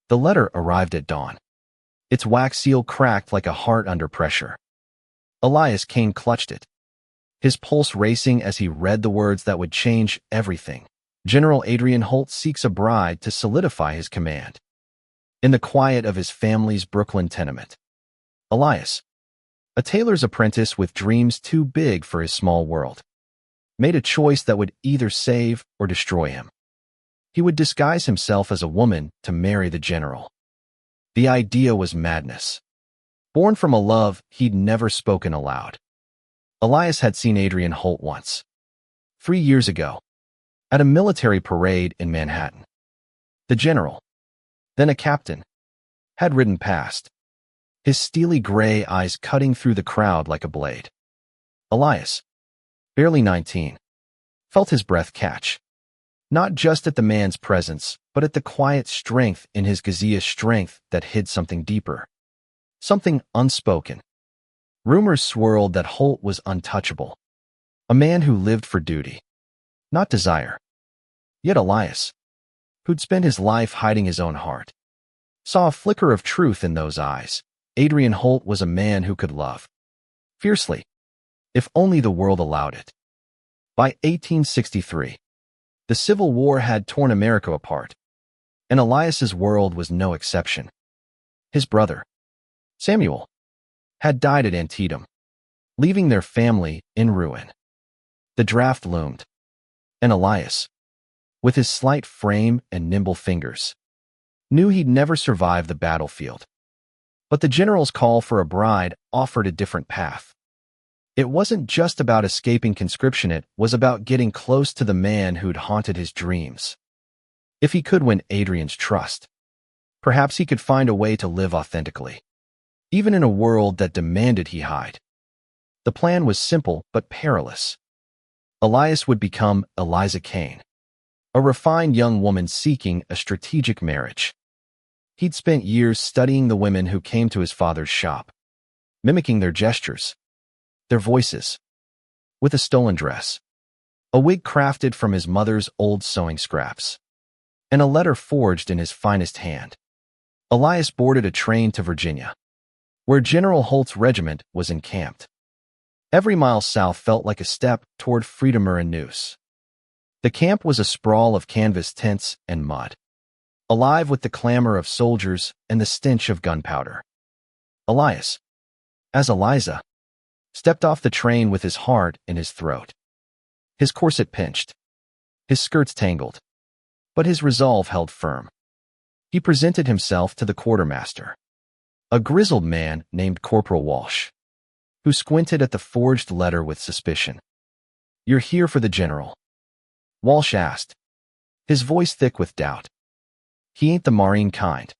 The letter arrived at dawn. Its wax seal cracked like a heart under pressure. Elias Kane clutched it, his pulse racing as he read the words that would change everything. General Adrian Holt seeks a bride to solidify his command. In the quiet of his family's Brooklyn tenement, Elias, a tailor's apprentice with dreams too big for his small world, made a choice that would either save or destroy him. He would disguise himself as a woman to marry the general. The idea was madness, born from a love he'd never spoken aloud. Elias had seen Adrian Holt once, 3 years ago, at a military parade in Manhattan. The general, then a captain, had ridden past, his steely gray eyes cutting through the crowd like a blade. Elias, barely 19, felt his breath catch, not just at the man's presence, but at the quiet strength in his gazea's strength that hid something deeper, something unspoken. Rumors swirled that Holt was untouchable, a man who lived for duty, not desire. Yet Elias, who'd spent his life hiding his own heart, saw a flicker of truth in those eyes. Adrian Holt was a man who could love fiercely, if only the world allowed it. By 1863, the Civil War had torn America apart, and Elias's world was no exception. His brother, Samuel, had died at Antietam, leaving their family in ruin. The draft loomed, and Elias, with his slight frame and nimble fingers, knew he'd never survive the battlefield. But the general's call for a bride offered a different path. It wasn't just about escaping conscription, it was about getting close to the man who'd haunted his dreams. If he could win Adrian's trust, perhaps he could find a way to live authentically, even in a world that demanded he hide. The plan was simple but perilous. Elias would become Eliza Kane, a refined young woman seeking a strategic marriage. He'd spent years studying the women who came to his father's shop, mimicking their gestures, their voices. With a stolen dress, a wig crafted from his mother's old sewing scraps, and a letter forged in his finest hand, Elias boarded a train to Virginia, where General Holt's regiment was encamped. Every mile south felt like a step toward freedom or a noose. The camp was a sprawl of canvas tents and mud, alive with the clamor of soldiers and the stench of gunpowder. Elias, as Eliza, stepped off the train with his heart in his throat. His corset pinched, his skirts tangled, but his resolve held firm. He presented himself to the quartermaster, a grizzled man named Corporal Walsh, who squinted at the forged letter with suspicion. "You're here for the general?" Walsh asked, his voice thick with doubt. "He ain't the Marine kind,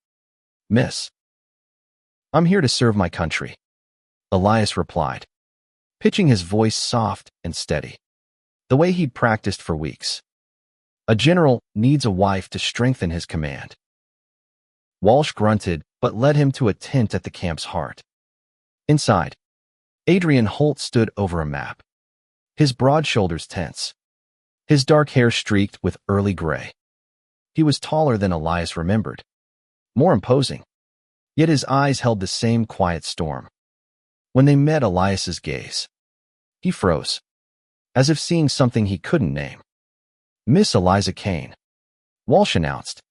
miss." "I'm here to serve my country," Elias replied, pitching his voice soft and steady, the way he'd practiced for weeks. "A general needs a wife to strengthen his command." Walsh grunted, but led him to a tent at the camp's heart. Inside, Adrian Holt stood over a map, his broad shoulders tense, his dark hair streaked with early gray. He was taller than Elias remembered, more imposing, yet his eyes held the same quiet storm. When they met Elias's gaze, he froze, as if seeing something he couldn't name. "Miss Eliza Kane," Walsh announced,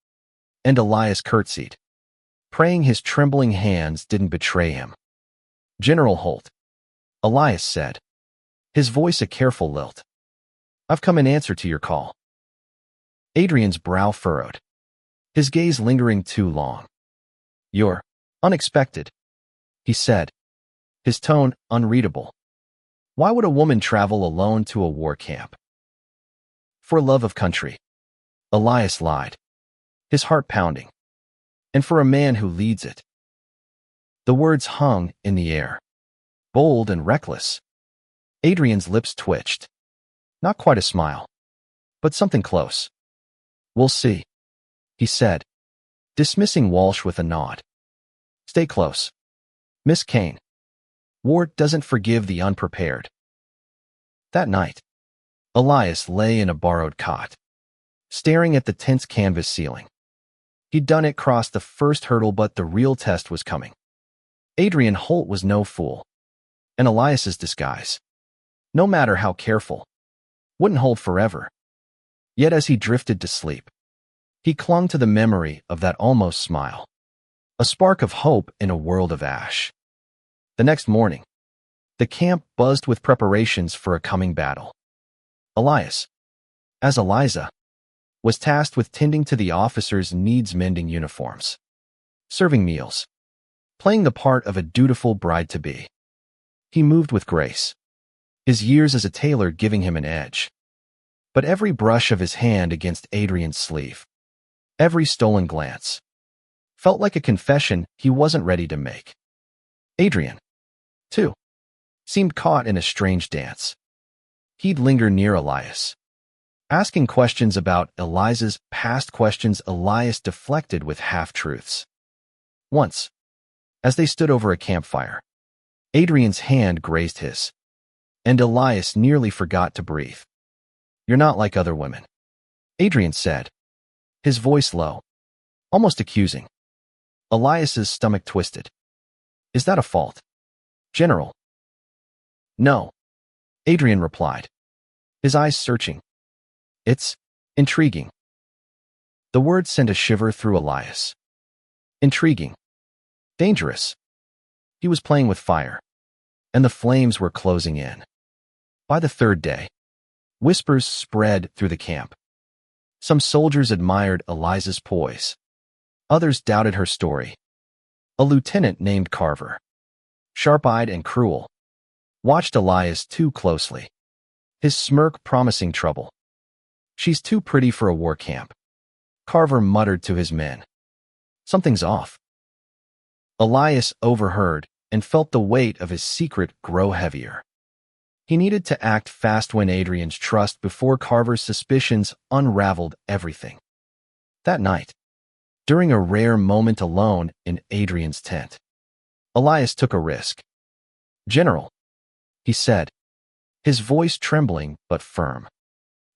and Elias curtsied, praying his trembling hands didn't betray him. "General Holt," Elias said, his voice a careful lilt. "I've come in answer to your call." Adrian's brow furrowed, his gaze lingering too long. "You're unexpected," he said, his tone unreadable. "Why would a woman travel alone to a war camp?" "For love of country," Elias lied, his heart pounding. "And for a man who leads it." The words hung in the air, bold and reckless. Adrian's lips twitched. Not quite a smile, but something close. "We'll see," he said, dismissing Walsh with a nod. "Stay close, Miss Kane. War doesn't forgive the unprepared." That night, Elias lay in a borrowed cot, staring at the tense canvas ceiling. He'd done it, crossed the first hurdle, but the real test was coming. Adrian Holt was no fool. And Elias's disguise, no matter how careful, wouldn't hold forever. Yet as he drifted to sleep, he clung to the memory of that almost smile, a spark of hope in a world of ash. The next morning, the camp buzzed with preparations for a coming battle. Elias, as Eliza, was tasked with tending to the officers' needs-mending uniforms, serving meals, playing the part of a dutiful bride-to-be. He moved with grace, his years as a tailor giving him an edge. But every brush of his hand against Adrian's sleeve, every stolen glance, felt like a confession he wasn't ready to make. Adrian, too, seemed caught in a strange dance. He'd linger near Elias, asking questions about Eliza's past, questions Elias deflected with half-truths. Once, as they stood over a campfire, Adrian's hand grazed his, and Elias nearly forgot to breathe. "You're not like other women," Adrian said, his voice low, almost accusing. Elias's stomach twisted. "Is that a fault, General?" "No," Adrian replied, his eyes searching. "It's intriguing." The word sent a shiver through Elias. Intriguing. Dangerous. He was playing with fire, and the flames were closing in. By the third day, whispers spread through the camp. Some soldiers admired Eliza's poise. Others doubted her story. A lieutenant named Carver, sharp-eyed and cruel, watched Elias too closely, his smirk promising trouble. "She's too pretty for a war camp," Carver muttered to his men. "Something's off." Elias overheard and felt the weight of his secret grow heavier. He needed to act fast when Adrian's trust before Carver's suspicions unraveled everything. That night, during a rare moment alone in Adrian's tent, Elias took a risk. "General," he said, his voice trembling but firm,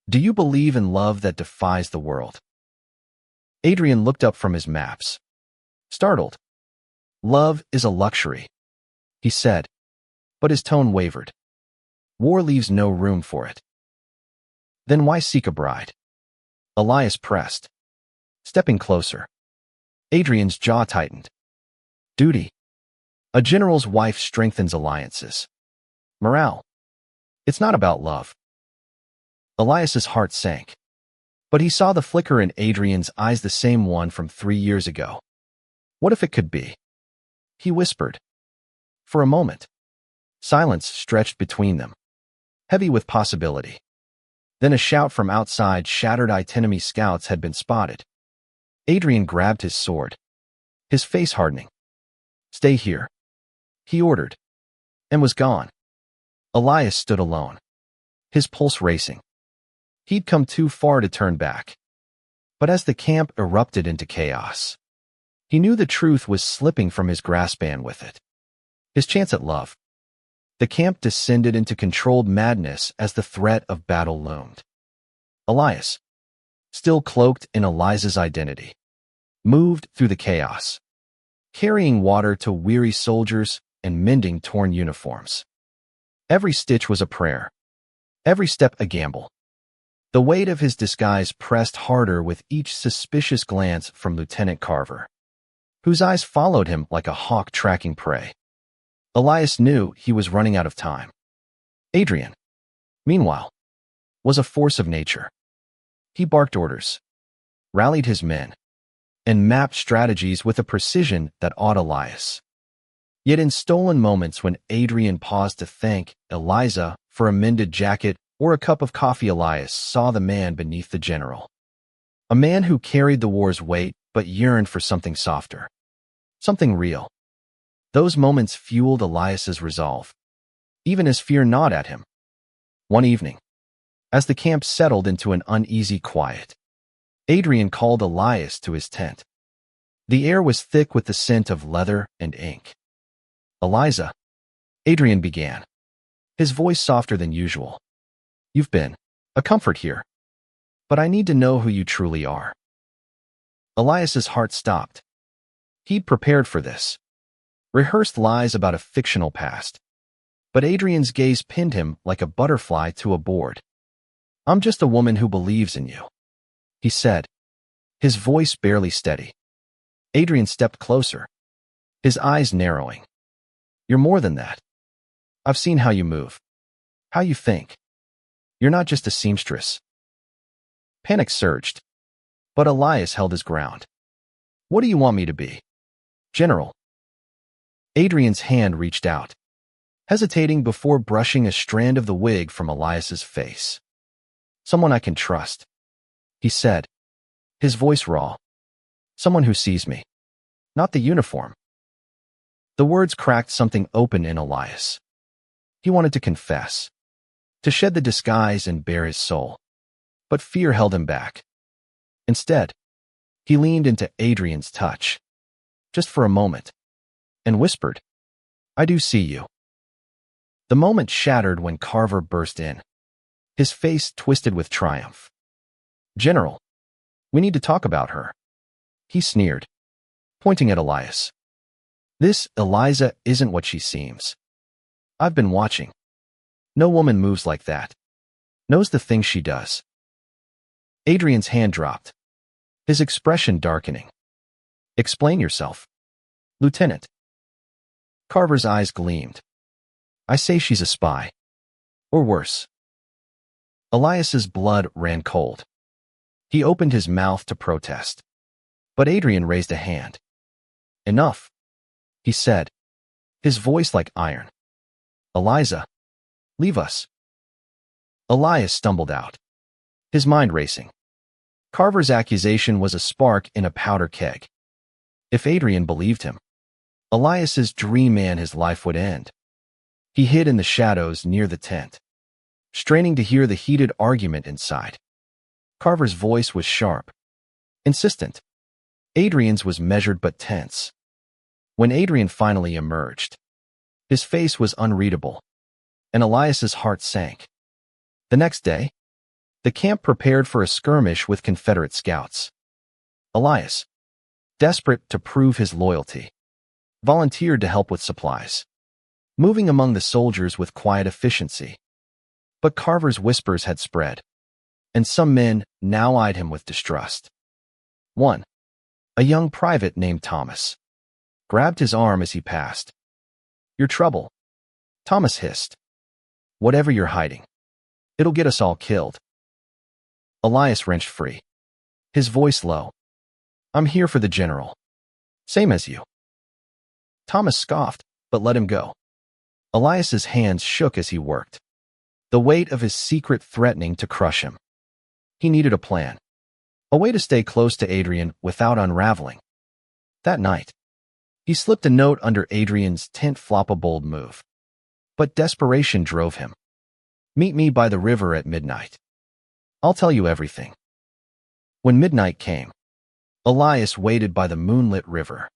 "do you believe in love that defies the world?" Adrian looked up from his maps, startled. "Love is a luxury," he said, but his tone wavered. "War leaves no room for it." "Then why seek a bride?" Elias pressed, stepping closer. Adrian's jaw tightened. "Duty. A general's wife strengthens alliances. Morale. It's not about love." Elias's heart sank, but he saw the flicker in Adrian's eyes, the same one from 3 years ago. What if it could be? He whispered. For a moment, silence stretched between them, heavy with possibility. Then a shout from outside shattered it. Enemy scouts had been spotted. Adrian grabbed his sword, his face hardening. "Stay here," he ordered, and was gone. Elias stood alone, his pulse racing. He'd come too far to turn back. But as the camp erupted into chaos, he knew the truth was slipping from his grasp, and with it, his chance at love. The camp descended into controlled madness as the threat of battle loomed. Elias, still cloaked in Eliza's identity, moved through the chaos, carrying water to weary soldiers and mending torn uniforms. Every stitch was a prayer, every step a gamble. The weight of his disguise pressed harder with each suspicious glance from Lieutenant Carver, whose eyes followed him like a hawk tracking prey. Elias knew he was running out of time. Adrian, meanwhile, was a force of nature. He barked orders, rallied his men, and mapped strategies with a precision that awed Elias. Yet in stolen moments when Adrian paused to thank Eliza for a mended jacket or a cup of coffee, Elias saw the man beneath the general. A man who carried the war's weight but yearned for something softer, something real. Those moments fueled Elias's resolve, even as fear gnawed at him. One evening, as the camp settled into an uneasy quiet, Adrian called Elias to his tent. The air was thick with the scent of leather and ink. "Eliza," Adrian began, his voice softer than usual. "You've been a comfort here, but I need to know who you truly are." Elias's heart stopped. He'd prepared for this. Rehearsed lies about a fictional past. But Adrian's gaze pinned him like a butterfly to a board. "I'm just a woman who believes in you," he said, his voice barely steady. Adrian stepped closer, his eyes narrowing. "You're more than that. I've seen how you move, how you think. You're not just a seamstress." Panic surged, but Elias held his ground. "What do you want me to be? General?" Adrian's hand reached out, hesitating before brushing a strand of the wig from Elias's face. "Someone I can trust," he said, his voice raw. "Someone who sees me, not the uniform." The words cracked something open in Elias. He wanted to confess, to shed the disguise and bare his soul. But fear held him back. Instead, he leaned into Adrian's touch, just for a moment, and whispered, "I do see you." The moment shattered when Carver burst in, his face twisted with triumph. "General, we need to talk about her," he sneered, pointing at Elias. "This Eliza isn't what she seems. I've been watching. No woman moves like that, knows the things she does." Adrian's hand dropped, his expression darkening. "Explain yourself, Lieutenant." Carver's eyes gleamed. "I say she's a spy. Or worse." Elias's blood ran cold. He opened his mouth to protest, but Adrian raised a hand. "Enough," he said, his voice like iron. "Eliza, leave us." Elias stumbled out, his mind racing. Carver's accusation was a spark in a powder keg. If Adrian believed him, Elias's dream and his life would end. He hid in the shadows near the tent, straining to hear the heated argument inside. Carver's voice was sharp, insistent. Adrian's was measured but tense. When Adrian finally emerged, his face was unreadable, and Elias's heart sank. The next day, the camp prepared for a skirmish with Confederate scouts. Elias, desperate to prove his loyalty, volunteered to help with supplies, moving among the soldiers with quiet efficiency. But Carver's whispers had spread, and some men now eyed him with distrust. One, a young private named Thomas, grabbed his arm as he passed. "Your trouble," Thomas hissed. "Whatever you're hiding, it'll get us all killed." Elias wrenched free, his voice low. "I'm here for the general. Same as you." Thomas scoffed, but let him go. Elias's hands shook as he worked, the weight of his secret threatening to crush him. He needed a plan, a way to stay close to Adrian without unraveling. That night, he slipped a note under Adrian's tent. Flop, a bold move. But desperation drove him. "Meet me by the river at midnight. I'll tell you everything." When midnight came, Elias waited by the moonlit river,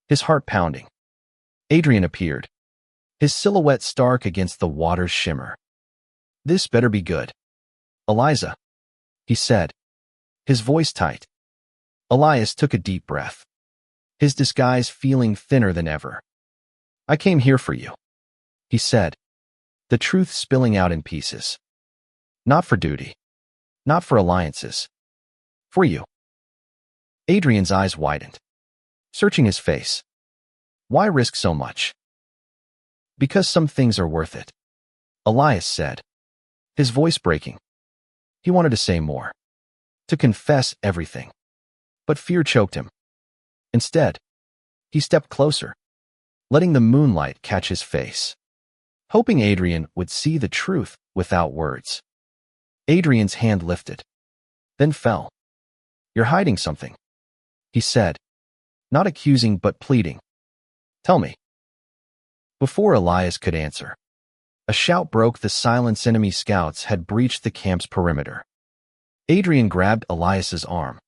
his heart pounding. Adrian appeared, his silhouette stark against the water's shimmer. "This better be good, Eliza," he said, his voice tight. Elias took a deep breath, his disguise feeling thinner than ever. "I came here for you," he said, the truth spilling out in pieces. "Not for duty, not for alliances. For you." Adrian's eyes widened, searching his face. "Why risk so much?" "Because some things are worth it," Elias said, his voice breaking. He wanted to say more, to confess everything, but fear choked him. Instead, he stepped closer, letting the moonlight catch his face, hoping Adrian would see the truth without words. Adrian's hand lifted, then fell. "You're hiding something," he said, not accusing but pleading. "Tell me." Before Elias could answer, a shout broke the silence. Enemy scouts had breached the camp's perimeter. Adrian grabbed Elias's arm,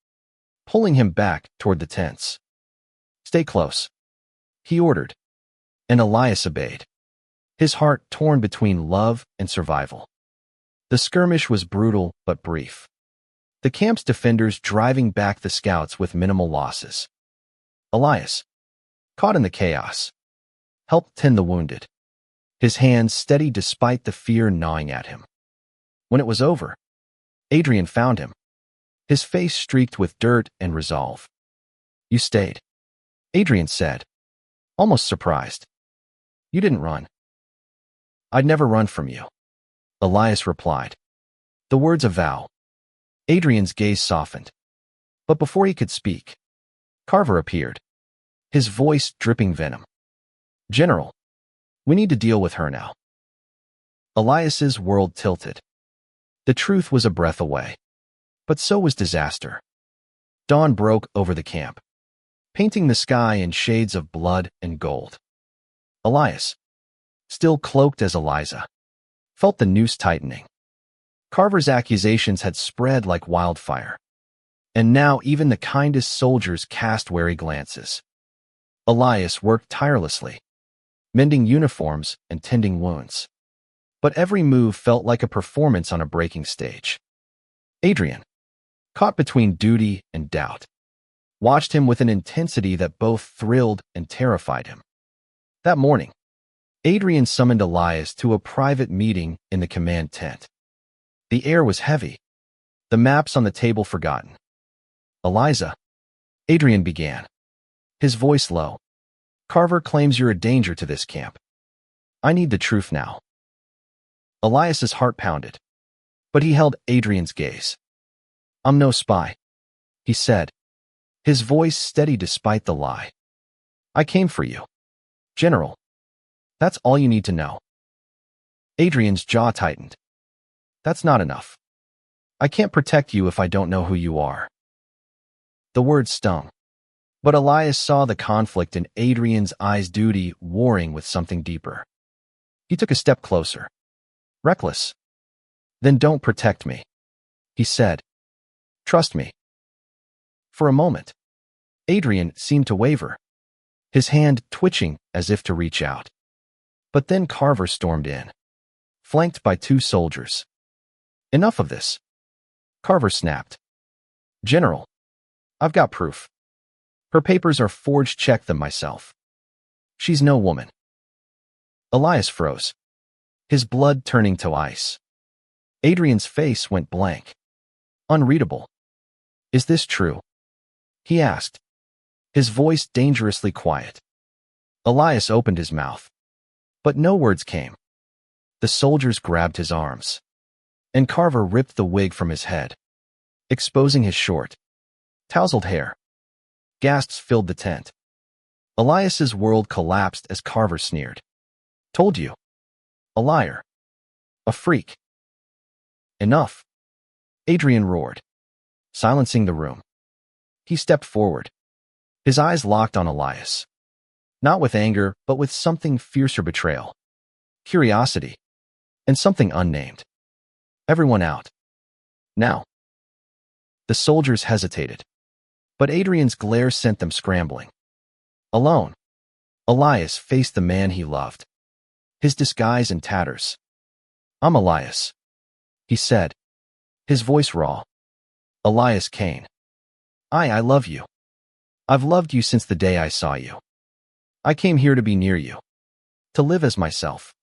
pulling him back toward the tents. "Stay close," he ordered, and Elias obeyed, his heart torn between love and survival. The skirmish was brutal but brief. the camp's defenders driving back the scouts with minimal losses. Elias, caught in the chaos, helped tend the wounded, his hands steady despite the fear gnawing at him. When it was over, Adrian found him, his face streaked with dirt and resolve. "You stayed," Adrian said, almost surprised. "You didn't run." "I'd never run from you," Elias replied. The words a vow. Adrian's gaze softened. But before he could speak, Carver appeared, his voice dripping venom. "General, we need to deal with her now." Elias's world tilted. The truth was a breath away, but so was disaster. Dawn broke over the camp, painting the sky in shades of blood and gold. Elias, still cloaked as Eliza, felt the noose tightening. Carver's accusations had spread like wildfire, and now even the kindest soldiers cast wary glances. Elias worked tirelessly, mending uniforms and tending wounds. But every move felt like a performance on a breaking stage. Adrian, caught between duty and doubt, watched him with an intensity that both thrilled and terrified him. That morning, Adrian summoned Elias to a private meeting in the command tent. The air was heavy, the maps on the table forgotten. "Eliza," Adrian began, his voice low. "Carver claims you're a danger to this camp. I need the truth now." Elias's heart pounded, but he held Adrian's gaze. "I'm no spy," he said, his voice steady despite the lie. "I came for you, General. That's all you need to know." Adrian's jaw tightened. "That's not enough. I can't protect you if I don't know who you are." The words stung, but Elias saw the conflict in Adrian's eyes, duty warring with something deeper. He took a step closer. "Reckless? Then don't protect me," he said. "Trust me." For a moment, Adrian seemed to waver, his hand twitching as if to reach out. But then Carver stormed in, flanked by 2 soldiers. "Enough of this," Carver snapped. "General, I've got proof. Her papers are forged. Check them myself. She's no woman." Elias froze, his blood turning to ice. Adrian's face went blank, unreadable. "Is this true?" he asked, his voice dangerously quiet. Elias opened his mouth, but no words came. The soldiers grabbed his arms, and Carver ripped the wig from his head, exposing his short, tousled hair. Gasps filled the tent. Elias's world collapsed as Carver sneered. "Told you. A liar. A freak." "Enough," Adrian roared, silencing the room. He stepped forward, his eyes locked on Elias, not with anger, but with something fiercer: betrayal, curiosity, and something unnamed. "Everyone out. Now." The soldiers hesitated, but Adrian's glare sent them scrambling. Alone, Elias faced the man he loved, his disguise in tatters. "I'm Elias," he said, his voice raw. "Elias Kane. I love you. I've loved you since the day I saw you. I came here to be near you, to live as myself,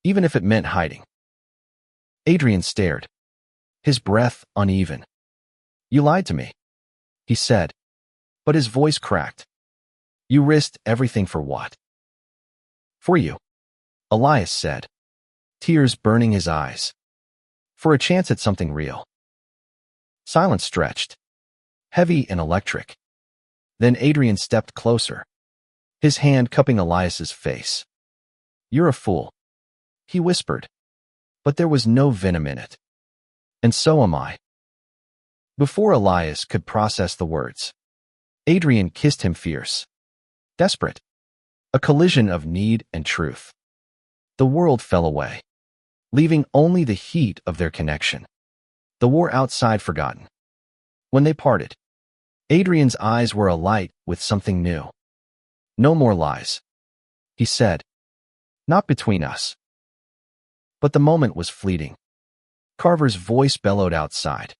even if it meant hiding." Adrian stared, his breath uneven. "You lied to me," he said, but his voice cracked. "You risked everything for what?" "For you," Elias said, tears burning his eyes. "For a chance at something real." Silence stretched, heavy and electric. Then Adrian stepped closer, his hand cupping Elias's face. "You're a fool," he whispered, but there was no venom in it. "And so am I." Before Elias could process the words, Adrian kissed him fierce, desperate, a collision of need and truth. The world fell away, leaving only the heat of their connection, the war outside forgotten. When they parted, Adrian's eyes were alight with something new. "No more lies," he said. "Not between us." But the moment was fleeting. Carver's voice bellowed outside.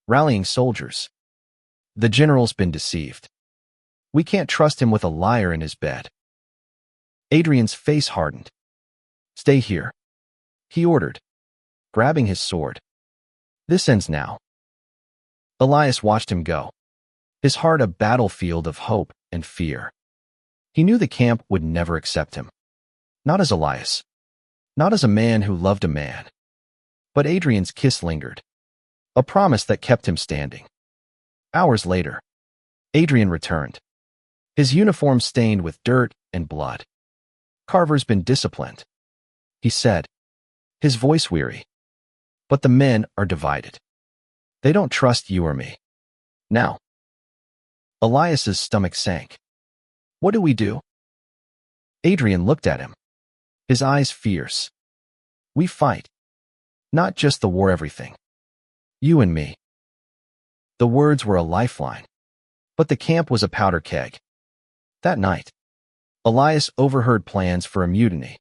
rallying soldiers. The general's been deceived. We can't trust him with a liar in his bed. Adrian's face hardened. Stay here, he ordered, grabbing his sword. This ends now. Elias watched him go, his heart a battlefield of hope and fear. He knew the camp would never accept him. Not as Elias. Not as a man who loved a man. But Adrian's kiss lingered. A promise that kept him standing. Hours later, Adrian returned. His uniform stained with dirt and blood. Carver's been disciplined, he said, his voice weary. But the men are divided. They don't trust you or me. Now. Elias's stomach sank. What do we do? Adrian looked at him, his eyes fierce. We fight. Not just the war everything. You and me. The words were a lifeline. But the camp was a powder keg. That night, Elias overheard plans for a mutiny,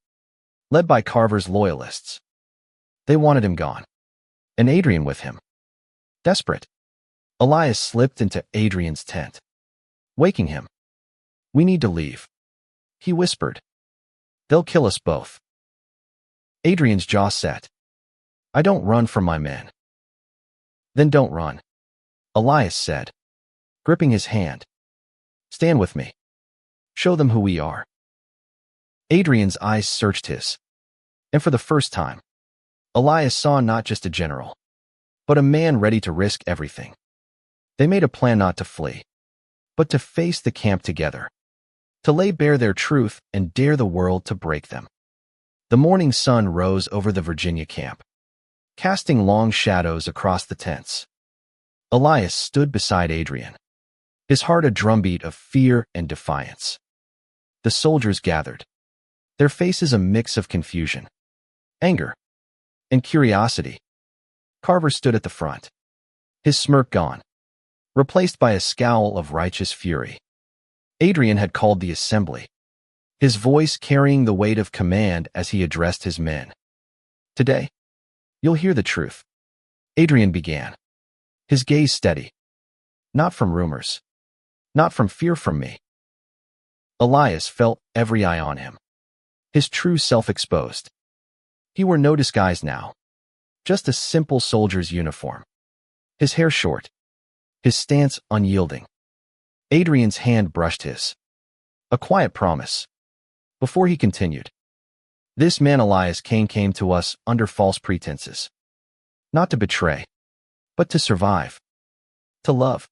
led by Carver's loyalists. They wanted him gone, and Adrian with him. Desperate, Elias slipped into Adrian's tent, waking him. We need to leave, he whispered. They'll kill us both. Adrian's jaw set. I don't run from my men. Then don't run, Elias said, gripping his hand. Stand with me. Show them who we are. Adrian's eyes searched his. And for the first time, Elias saw not just a general, but a man ready to risk everything. They made a plan not to flee, but to face the camp together, to lay bare their truth and dare the world to break them. The morning sun rose over the Virginia camp, casting long shadows across the tents. Elias stood beside Adrian, his heart a drumbeat of fear and defiance. The soldiers gathered, their faces a mix of confusion, anger, and curiosity. Carver stood at the front, his smirk gone, replaced by a scowl of righteous fury. Adrian had called the assembly, his voice carrying the weight of command as he addressed his men. Today, you'll hear the truth, Adrian began, his gaze steady. Not from rumors, not from fear from me. Elias felt every eye on him, his true self exposed. He wore no disguise now, just a simple soldier's uniform, his hair short, his stance unyielding. Adrian's hand brushed his. A quiet promise. Before he continued, this man Elias came to us under false pretenses. Not to betray, but to survive. To love.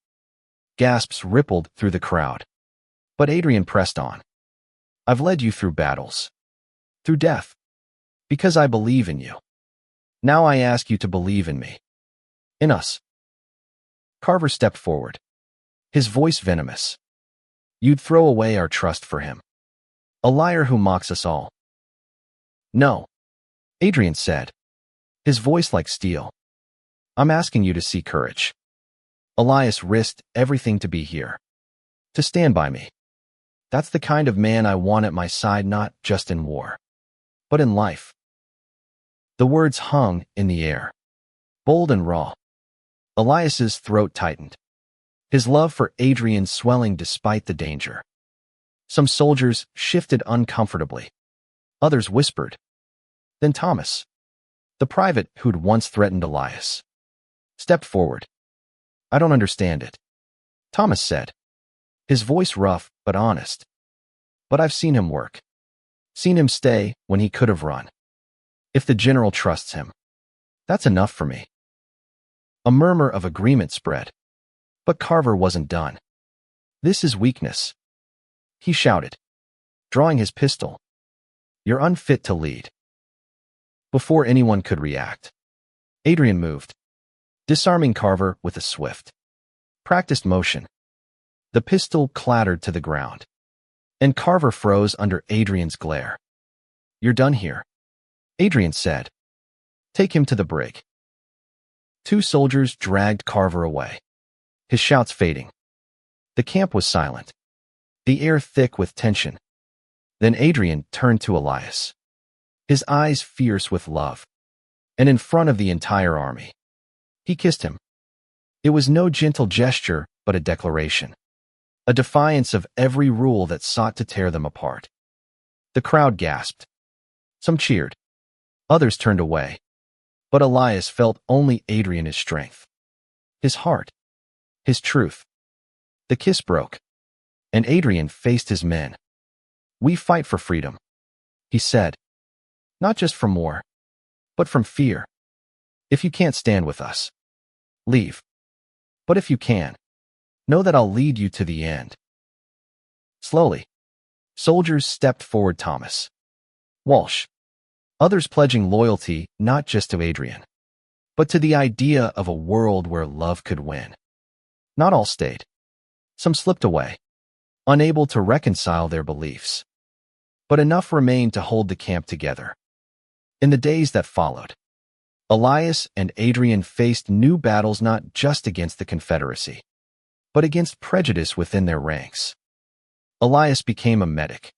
Gasps rippled through the crowd. But Adrian pressed on. I've led you through battles. Through death. Because I believe in you. Now I ask you to believe in me. In us. Carver stepped forward, his voice venomous. You'd throw away our trust for him. A liar who mocks us all. No, Adrian said, his voice like steel. I'm asking you to see courage. Elias risked everything to be here. To stand by me. That's the kind of man I want at my side, not just in war, but in life. The words hung in the air, bold and raw. Elias's throat tightened, his love for Adrian swelling despite the danger. Some soldiers shifted uncomfortably. Others whispered. Then Thomas, the private who'd once threatened Elias, stepped forward. I don't understand it, Thomas said, his voice rough but honest. But I've seen him work. Seen him stay when he could have run. If the general trusts him, that's enough for me. A murmur of agreement spread. But Carver wasn't done. This is weakness, he shouted, drawing his pistol. You're unfit to lead. Before anyone could react, Adrian moved, disarming Carver with a swift, practiced motion. The pistol clattered to the ground, and Carver froze under Adrian's glare. You're done here, Adrian said. Take him to the brig. Two soldiers dragged Carver away, his shouts fading. The camp was silent, the air thick with tension. Then Adrian turned to Elias, his eyes fierce with love, and in front of the entire army, he kissed him. It was no gentle gesture, but a declaration. A defiance of every rule that sought to tear them apart. The crowd gasped. Some cheered. Others turned away. But Elias felt only Adrian's strength. His heart. His truth. The kiss broke. And Adrian faced his men. "We fight for freedom," he said. "Not just from war, but from fear. If you can't stand with us, leave. But if you can, know that I'll lead you to the end." Slowly, soldiers stepped forward. Thomas, Walsh, others pledging loyalty not just to Adrian, but to the idea of a world where love could win. Not all stayed. Some slipped away, unable to reconcile their beliefs. But enough remained to hold the camp together. In the days that followed, Elias and Adrian faced new battles not just against the Confederacy, but against prejudice within their ranks. Elias became a medic,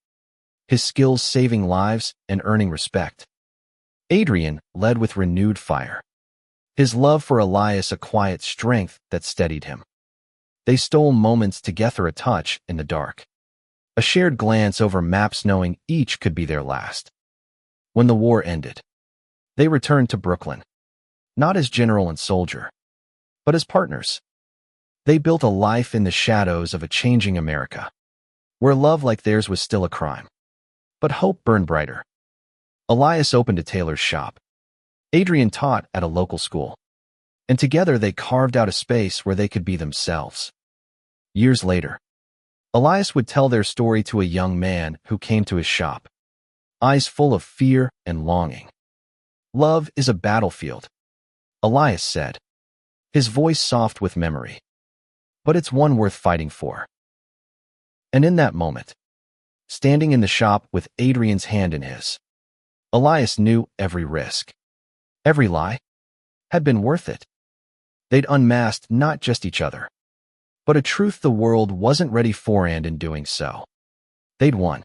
his skills saving lives and earning respect. Adrian led with renewed fire, his love for Elias a quiet strength that steadied him. They stole moments together, a touch in the dark, a shared glance over maps knowing each could be their last. When the war ended, they returned to Brooklyn, not as general and soldier, but as partners. They built a life in the shadows of a changing America, where love like theirs was still a crime. But hope burned brighter. Elias opened a tailor's shop. Adrian taught at a local school. And together they carved out a space where they could be themselves. Years later, Elias would tell their story to a young man who came to his shop, eyes full of fear and longing. "Love is a battlefield," Elias said, his voice soft with memory. "But it's one worth fighting for." And in that moment, standing in the shop with Adrian's hand in his, Elias knew every risk, every lie, had been worth it. They'd unmasked not just each other, but a truth the world wasn't ready for, and in doing so, they'd won.